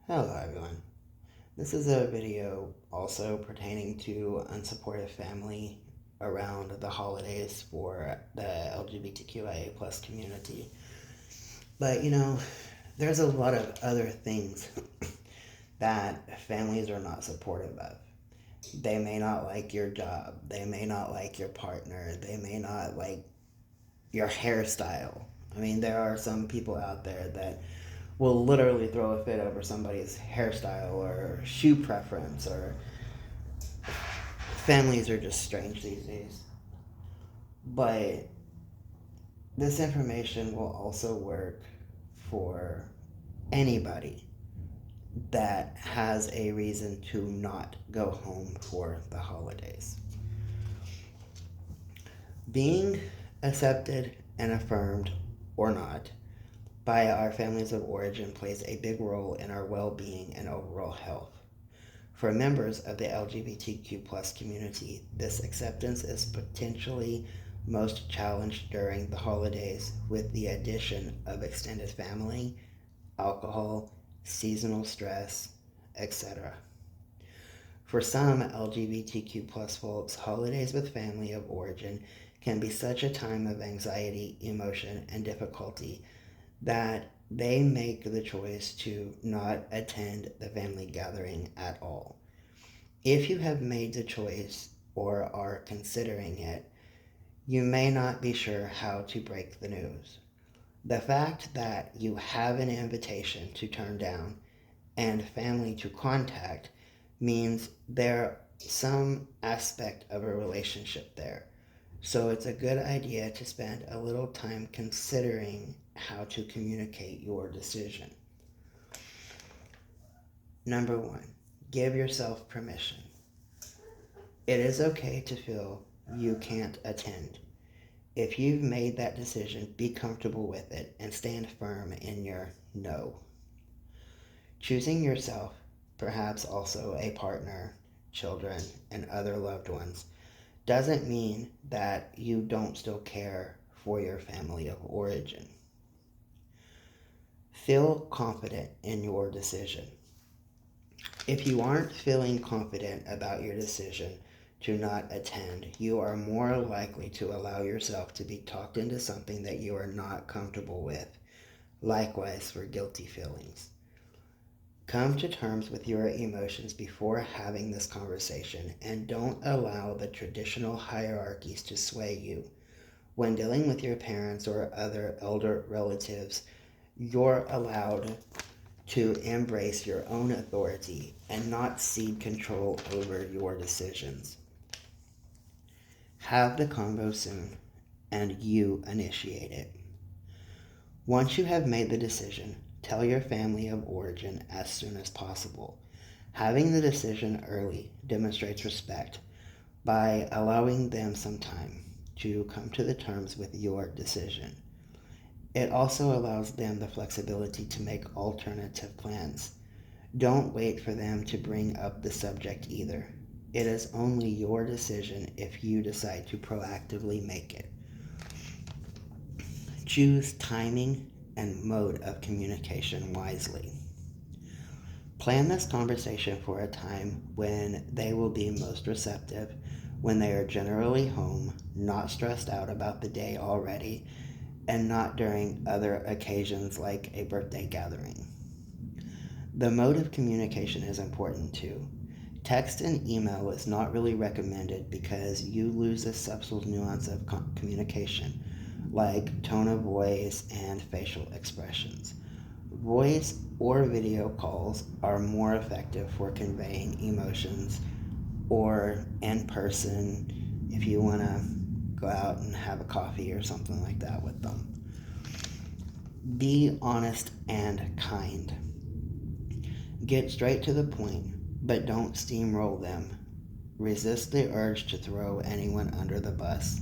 Hello everyone. This is a video also pertaining to unsupportive family around the holidays for the LGBTQIA plus community. But there's a lot of other things that families are not supportive of. They may not like your job, they may not like your partner, they may not like your hairstyle. I mean, there are some people out there that will literally throw a fit over somebody's hairstyle or shoe preference, or families are just strange these days. But this information will also work for anybody that has a reason to not go home for the holidays. Being accepted and affirmed or not by our families of origin plays a big role in our well-being and overall health. For members of the LGBTQ plus community, this acceptance is potentially most challenged during the holidays with the addition of extended family, alcohol, seasonal stress, etc. For some LGBTQ plus folks, holidays with family of origin can be such a time of anxiety, emotion, and difficulty that they make the choice to not attend the family gathering at all. If you have made the choice or are considering it, you may not be sure how to break the news. The fact that you have an invitation to turn down and family to contact means there's some aspect of a relationship there. So it's a good idea to spend a little time considering how to communicate your decision. Number one, give yourself permission. It is okay to feel you can't attend. If you've made that decision, be comfortable with it and stand firm in your no. Choosing yourself, perhaps also a partner, children, and other loved ones, doesn't mean that you don't still care for your family of origin. Feel confident in your decision. If you aren't feeling confident about your decision to not attend, you are more likely to allow yourself to be talked into something that you are not comfortable with. Likewise for guilty feelings. Come to terms with your emotions before having this conversation and don't allow the traditional hierarchies to sway you. When dealing with your parents or other elder relatives, you're allowed to embrace your own authority and not cede control over your decisions. Have the convo soon, and you initiate it. Once you have made the decision, tell your family of origin as soon as possible. Having the decision early demonstrates respect by allowing them some time to come to the terms with your decision. It also allows them the flexibility to make alternative plans. Don't wait for them to bring up the subject either. It is only your decision if you decide to proactively make it. Choose timing and mode of communication wisely. Plan this conversation for a time when they will be most receptive, when they are generally home, not stressed out about the day already, and not during other occasions like a birthday gathering. The mode of communication is important too. Text and email is not really recommended because you lose a subtle nuance of communication, like tone of voice and facial expressions. Voice or video calls are more effective for conveying emotions, or in person if you want to go out and have a coffee or something like that with them. Be honest and kind. Get straight to the point, but don't steamroll them. Resist the urge to throw anyone under the bus.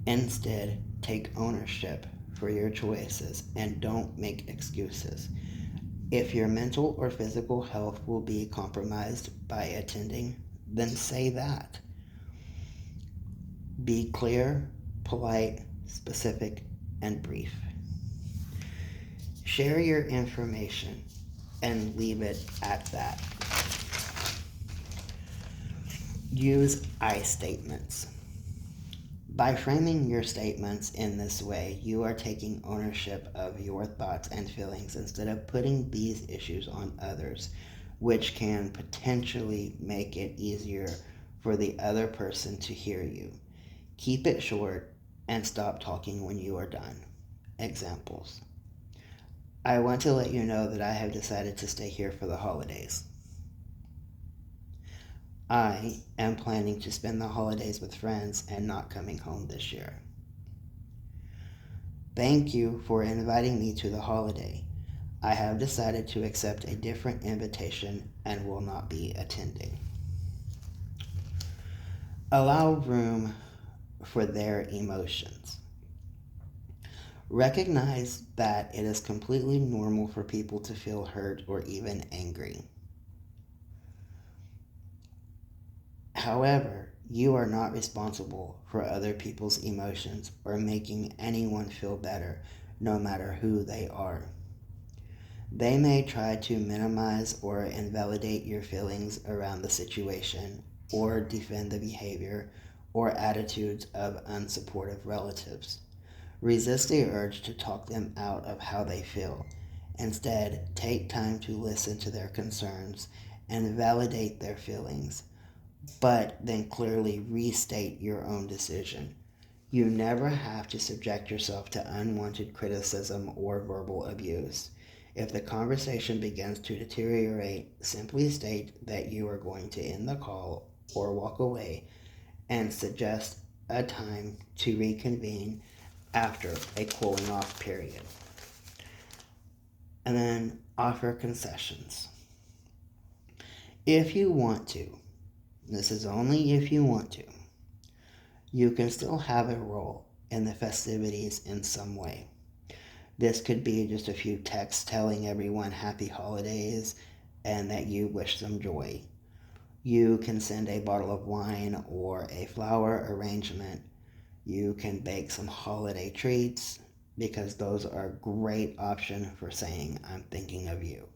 Instead, take ownership for your choices and don't make excuses. If your mental or physical health will be compromised by attending, then say that. Be clear, polite, specific, and brief. Share your information. and leave it at that. Use I statements. By framing your statements in this way, you are taking ownership of your thoughts and feelings instead of putting these issues on others, which can potentially make it easier for the other person to hear you. Keep it short and stop talking when you are done. Examples. I want to let you know that I have decided to stay here for the holidays. I am planning to spend the holidays with friends and not coming home this year. Thank you for inviting me to the holiday. I have decided to accept a different invitation and will not be attending. Allow room for their emotions. Recognize that it is completely normal for people to feel hurt or even angry. However, you are not responsible for other people's emotions or making anyone feel better, no matter who they are. They may try to minimize or invalidate your feelings around the situation or defend the behavior or attitudes of unsupportive relatives. Resist the urge to talk them out of how they feel. Instead, take time to listen to their concerns and validate their feelings, but then clearly restate your own decision. You never have to subject yourself to unwanted criticism or verbal abuse. If the conversation begins to deteriorate, simply state that you are going to end the call or walk away and suggest a time to reconvene after a cooling off period. And then offer concessions. If you want to, this is only if you want to, you can still have a role in the festivities in some way. This could be just a few texts telling everyone happy holidays and that you wish them joy. You can send a bottle of wine or a flower arrangement. You can bake some holiday treats because those are a great option for saying, I'm thinking of you.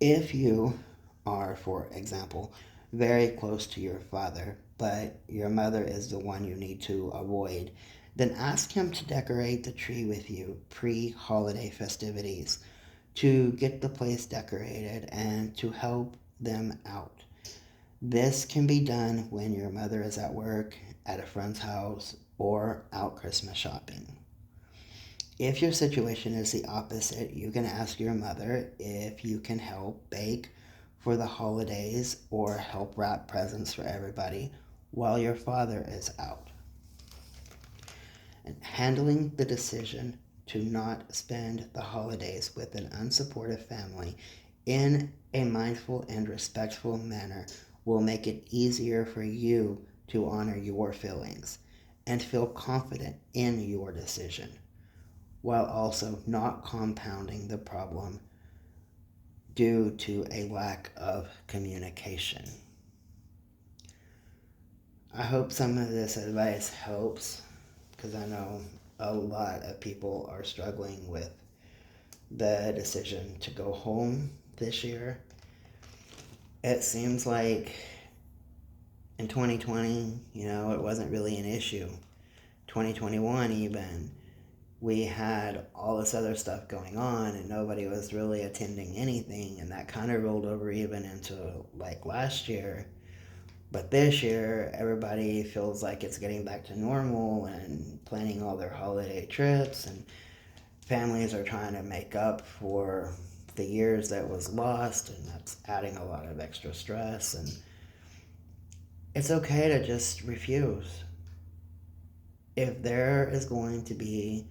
If you are, for example, very close to your father, but your mother is the one you need to avoid, then ask him to decorate the tree with you pre-holiday festivities, to get the place decorated and to help them out. This can be done when your mother is at work, at a friend's house, or out Christmas shopping. If your situation is the opposite, you can ask your mother if you can help bake for the holidays or help wrap presents for everybody while your father is out. And handling the decision to not spend the holidays with an unsupportive family in a mindful and respectful manner will make it easier for you to honor your feelings and feel confident in your decision, while also not compounding the problem due to a lack of communication. I hope some of this advice helps, because I know a lot of people are struggling with the decision to go home this year. It seems like in 2020, it wasn't really an issue. 2021 even, we had all this other stuff going on and nobody was really attending anything, and that kind of rolled over even into like last year. But this year, everybody feels like it's getting back to normal and planning all their holiday trips, and families are trying to make up for the years that was lost, and that's adding a lot of extra stress. And it's okay to just refuse. If there is going to be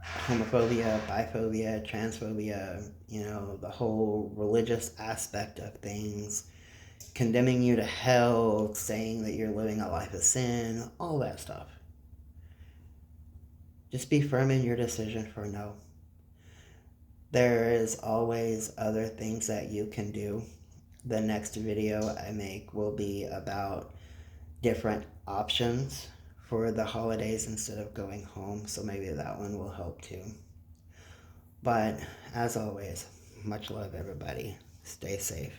homophobia, biphobia, transphobia, the whole religious aspect of things, condemning you to hell, saying that you're living a life of sin, all that stuff. Just be firm in your decision for no. There is always other things that you can do. The next video I make will be about different options for the holidays instead of going home, so maybe that one will help too. But as always, much love, everybody. Stay safe.